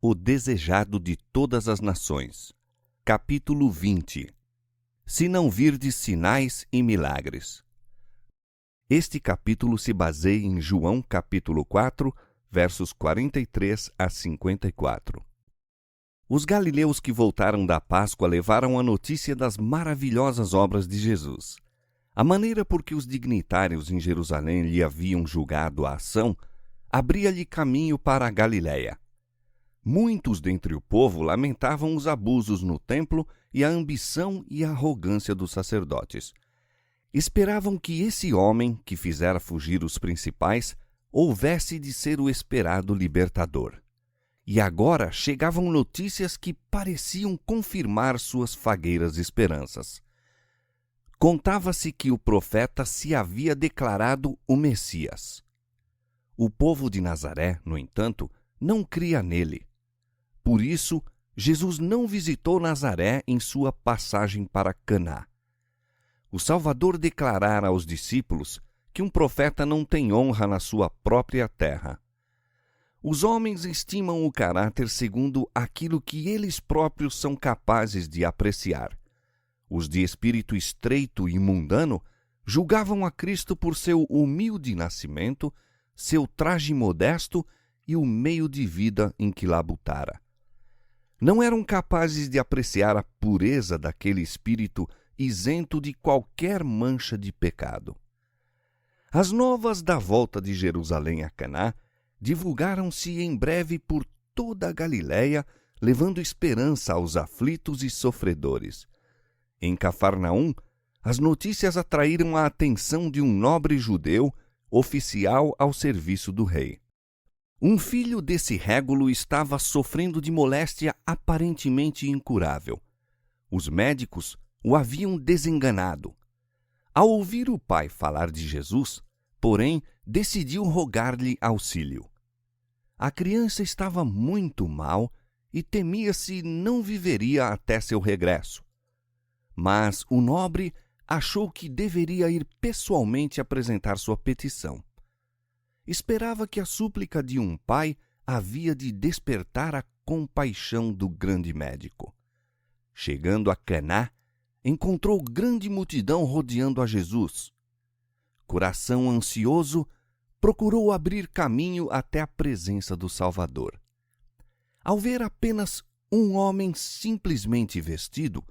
O desejado de todas as nações. Capítulo 20. Se não virdes sinais e milagres. Este capítulo se baseia em João capítulo 4, versos 43 a 54. Os galileus que voltaram da Páscoa levaram a notícia das maravilhosas obras de Jesus. A maneira por que os dignitários em Jerusalém lhe haviam julgado a ação abria-lhe caminho para a Galiléia. Muitos dentre o povo lamentavam os abusos no templo e a ambição e a arrogância dos sacerdotes. Esperavam que esse homem, que fizera fugir os principais, houvesse de ser o esperado libertador. E agora chegavam notícias que pareciam confirmar suas fagueiras esperanças. Contava-se que o profeta se havia declarado o Messias. O povo de Nazaré, no entanto, não cria nele. Por isso, Jesus não visitou Nazaré em sua passagem para Caná. O Salvador declarara aos discípulos que um profeta não tem honra na sua própria terra. Os homens estimam o caráter segundo aquilo que eles próprios são capazes de apreciar. Os de espírito estreito e mundano julgavam a Cristo por seu humilde nascimento, seu traje modesto e o meio de vida em que labutara. Não eram capazes de apreciar a pureza daquele espírito isento de qualquer mancha de pecado. As novas da volta de Jerusalém a Caná divulgaram-se em breve por toda a Galiléia, levando esperança aos aflitos e sofredores. Em Cafarnaum, as notícias atraíram a atenção de um nobre judeu, oficial ao serviço do rei. Um filho desse régulo estava sofrendo de moléstia aparentemente incurável. Os médicos o haviam desenganado. Ao ouvir o pai falar de Jesus, porém, decidiu rogar-lhe auxílio. A criança estava muito mal e temia-se não viveria até seu regresso. Mas o nobre achou que deveria ir pessoalmente apresentar sua petição. Esperava que a súplica de um pai havia de despertar a compaixão do grande médico. Chegando a Caná, encontrou grande multidão rodeando a Jesus. Coração ansioso, procurou abrir caminho até a presença do Salvador. Ao ver apenas um homem simplesmente vestido,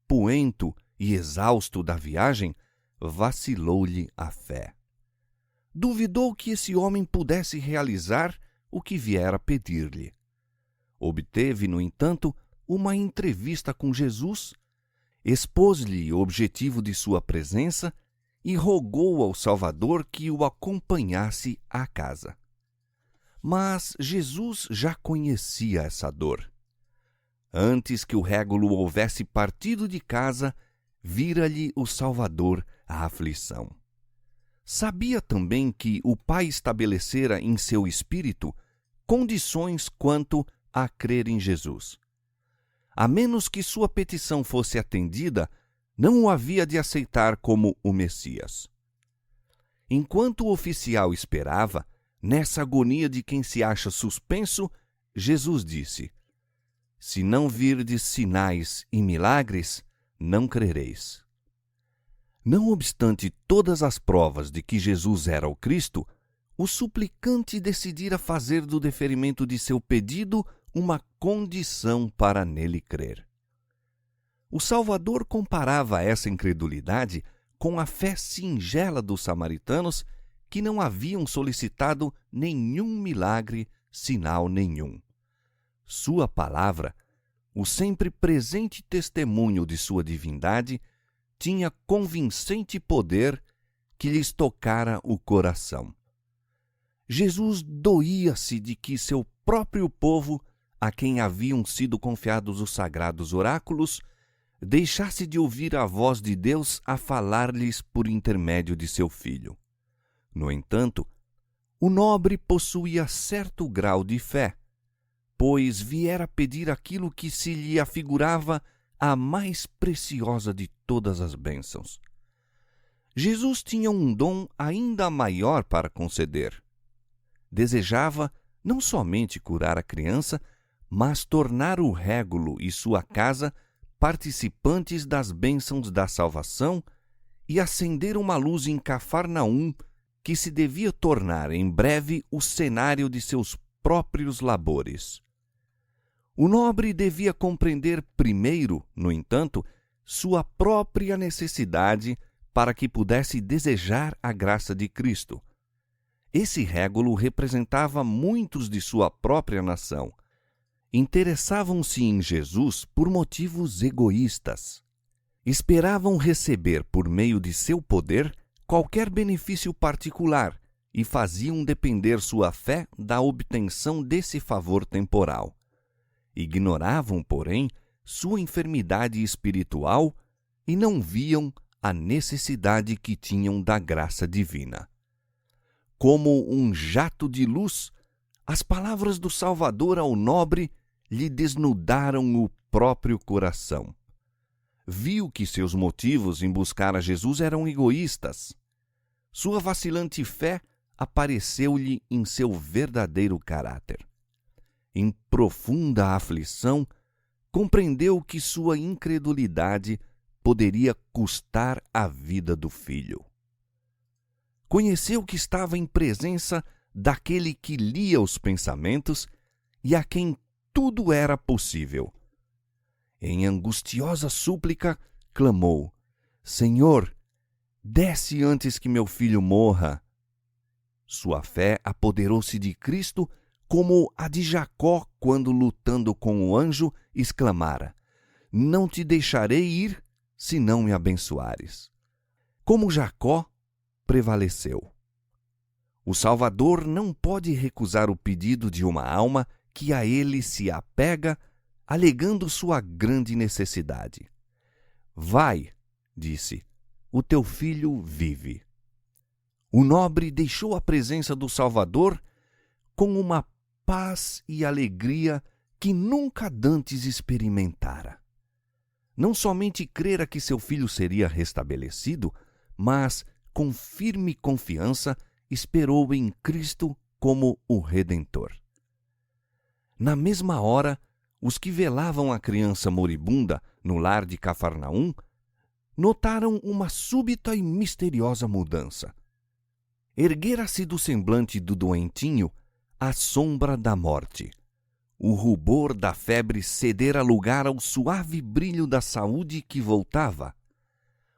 poento e exausto da viagem, vacilou-lhe a fé. Duvidou que esse homem pudesse realizar o que viera pedir-lhe. Obteve, no entanto, uma entrevista com Jesus, expôs-lhe o objetivo de sua presença e rogou ao Salvador que o acompanhasse à casa. Mas Jesus já conhecia essa dor. Antes que o régulo houvesse partido de casa, vira-lhe o Salvador a aflição. Sabia também que o Pai estabelecera em seu espírito condições quanto a crer em Jesus. A menos que sua petição fosse atendida, não o havia de aceitar como o Messias. Enquanto o oficial esperava, nessa agonia de quem se acha suspenso, Jesus disse: Se não virdes sinais e milagres, não crereis. Não obstante todas as provas de que Jesus era o Cristo, o suplicante decidira fazer do deferimento de seu pedido uma condição para nele crer. O Salvador comparava essa incredulidade com a fé singela dos samaritanos que não haviam solicitado nenhum milagre, sinal nenhum. Sua palavra, o sempre presente testemunho de sua divindade, tinha convincente poder que lhes tocara o coração. Jesus doía-se de que seu próprio povo, a quem haviam sido confiados os sagrados oráculos, deixasse de ouvir a voz de Deus a falar-lhes por intermédio de seu filho. No entanto, o nobre possuía certo grau de fé, pois viera pedir aquilo que se lhe afigurava a mais preciosa de todas as bênçãos. Jesus tinha um dom ainda maior para conceder. Desejava não somente curar a criança, mas tornar o régulo e sua casa participantes das bênçãos da salvação e acender uma luz em Cafarnaum que se devia tornar em breve o cenário de seus próprios labores. O nobre devia compreender primeiro, no entanto, sua própria necessidade para que pudesse desejar a graça de Cristo. Esse régulo representava muitos de sua própria nação. Interessavam-se em Jesus por motivos egoístas. Esperavam receber, por meio de seu poder, qualquer benefício particular e faziam depender sua fé da obtenção desse favor temporal. Ignoravam, porém, sua enfermidade espiritual e não viam a necessidade que tinham da graça divina. Como um jato de luz, as palavras do Salvador ao nobre lhe desnudaram o próprio coração. Viu que seus motivos em buscar a Jesus eram egoístas. Sua vacilante fé apareceu-lhe em seu verdadeiro caráter. Em profunda aflição, compreendeu que sua incredulidade poderia custar a vida do filho. Conheceu que estava em presença daquele que lia os pensamentos e a quem tudo era possível. Em angustiosa súplica, clamou: Senhor, desce antes que meu filho morra. Sua fé apoderou-se de Cristo como a de Jacó quando, lutando com o anjo, exclamara: Não te deixarei ir se não me abençoares. Como Jacó, prevaleceu. O Salvador não pode recusar o pedido de uma alma que a ele se apega, alegando sua grande necessidade. Vai, disse, o teu filho vive. O nobre deixou a presença do Salvador com uma paz e alegria que nunca dantes experimentara. Não somente crera que seu filho seria restabelecido, mas, com firme confiança, esperou em Cristo como o Redentor. Na mesma hora, os que velavam a criança moribunda no lar de Cafarnaum notaram uma súbita e misteriosa mudança. Erguera-se do semblante do doentinho a sombra da morte. O rubor da febre cedera lugar ao suave brilho da saúde que voltava.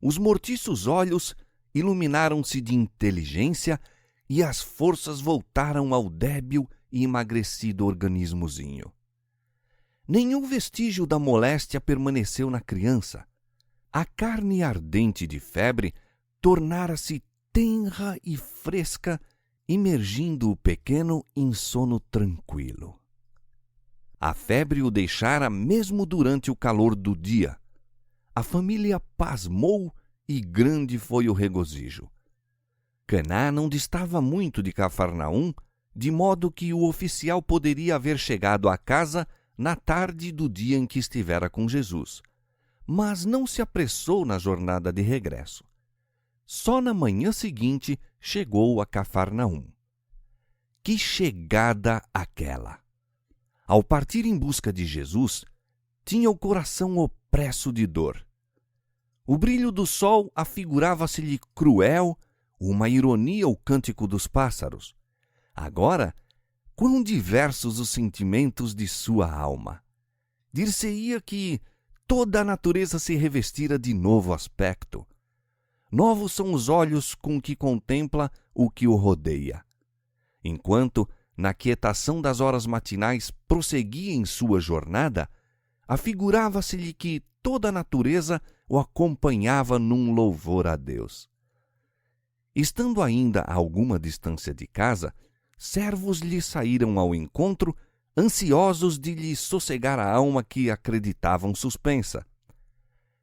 Os mortiços olhos iluminaram-se de inteligência e as forças voltaram ao débil e emagrecido organismozinho. Nenhum vestígio da moléstia permaneceu na criança. A carne ardente de febre tornara-se tenra e fresca, imergindo o pequeno em sono tranquilo. A febre o deixara mesmo durante o calor do dia. A família pasmou e grande foi o regozijo. Caná não distava muito de Cafarnaum, de modo que o oficial poderia haver chegado à casa na tarde do dia em que estivera com Jesus, mas não se apressou na jornada de regresso. Só na manhã seguinte chegou a Cafarnaum. Que chegada aquela! Ao partir em busca de Jesus, tinha o coração opresso de dor. O brilho do sol afigurava-se-lhe cruel, uma ironia ao cântico dos pássaros. Agora, quão diversos os sentimentos de sua alma! Dir-se-ia que toda a natureza se revestira de novo aspecto. Novos são os olhos com que contempla o que o rodeia. Enquanto, na quietação das horas matinais, prosseguia em sua jornada, afigurava-se-lhe que toda a natureza o acompanhava num louvor a Deus. Estando ainda a alguma distância de casa, servos lhe saíram ao encontro, ansiosos de lhe sossegar a alma que acreditavam suspensa.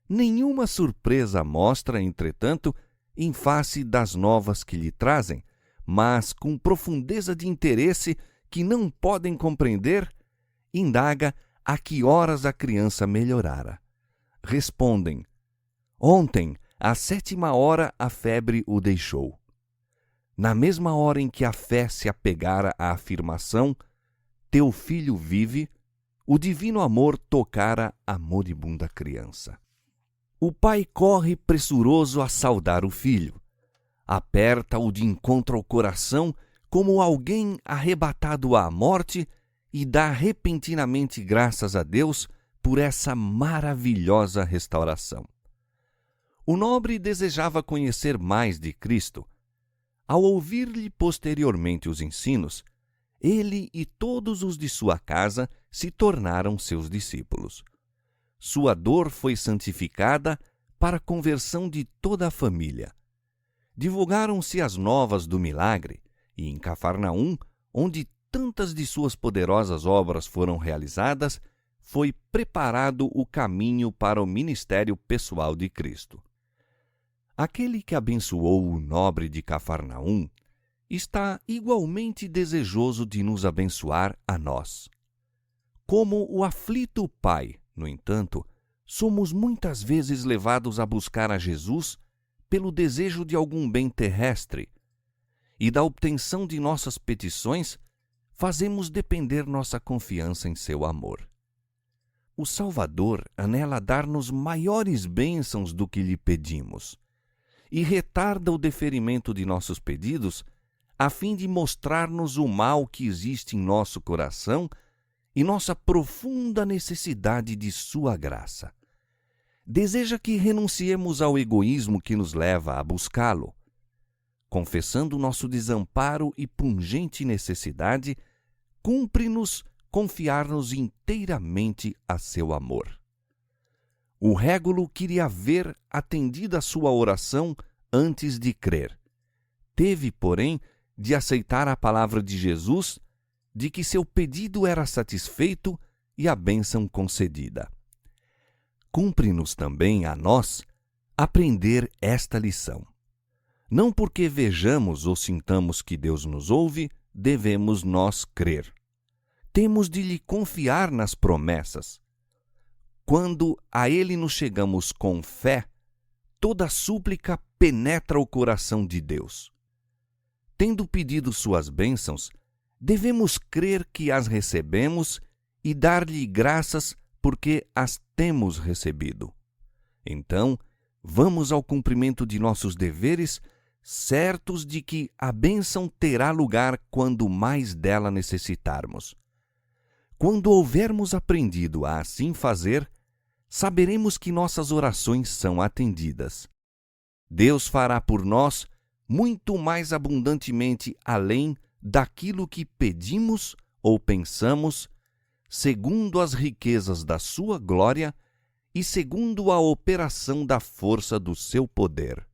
Nenhuma surpresa mostra, entretanto, em face das novas que lhe trazem, mas com profundeza de interesse que não podem compreender, indaga a que horas a criança melhorara. Respondem: ontem, à 7ª a febre o deixou. Na mesma hora em que a fé se apegara à afirmação, teu filho vive, o divino amor tocara a moribunda criança. O pai corre pressuroso a saudar o filho. Aperta-o de encontro ao coração como alguém arrebatado à morte e dá repentinamente graças a Deus por essa maravilhosa restauração. O nobre desejava conhecer mais de Cristo. Ao ouvir-lhe posteriormente os ensinos, ele e todos os de sua casa se tornaram seus discípulos. Sua dor foi santificada para a conversão de toda a família. Divulgaram-se as novas do milagre, e em Cafarnaum, onde tantas de suas poderosas obras foram realizadas, foi preparado o caminho para o ministério pessoal de Cristo. Aquele que abençoou o nobre de Cafarnaum está igualmente desejoso de nos abençoar a nós. Como o aflito pai, no entanto, somos muitas vezes levados a buscar a Jesus pelo desejo de algum bem terrestre, e da obtenção de nossas petições fazemos depender nossa confiança em seu amor. O Salvador anela dar-nos maiores bênçãos do que lhe pedimos, e retarda o deferimento de nossos pedidos a fim de mostrar-nos o mal que existe em nosso coração e nossa profunda necessidade de sua graça. Deseja que renunciemos ao egoísmo que nos leva a buscá-lo. Confessando nosso desamparo e pungente necessidade, cumpre-nos confiar-nos inteiramente a seu amor. O régulo queria ver atendida a sua oração antes de crer. Teve, porém, de aceitar a palavra de Jesus de que seu pedido era satisfeito e a bênção concedida. Cumpre-nos também a nós aprender esta lição. Não porque vejamos ou sintamos que Deus nos ouve, devemos nós crer. Temos de lhe confiar nas promessas. Quando a ele nos chegamos com fé, toda súplica penetra o coração de Deus. Tendo pedido suas bênçãos, devemos crer que as recebemos e dar-lhe graças porque as temos recebido. Então, vamos ao cumprimento de nossos deveres, certos de que a bênção terá lugar quando mais dela necessitarmos. Quando houvermos aprendido a assim fazer, saberemos que nossas orações são atendidas. Deus fará por nós muito mais abundantemente além daquilo que pedimos ou pensamos, segundo as riquezas da sua glória e segundo a operação da força do seu poder.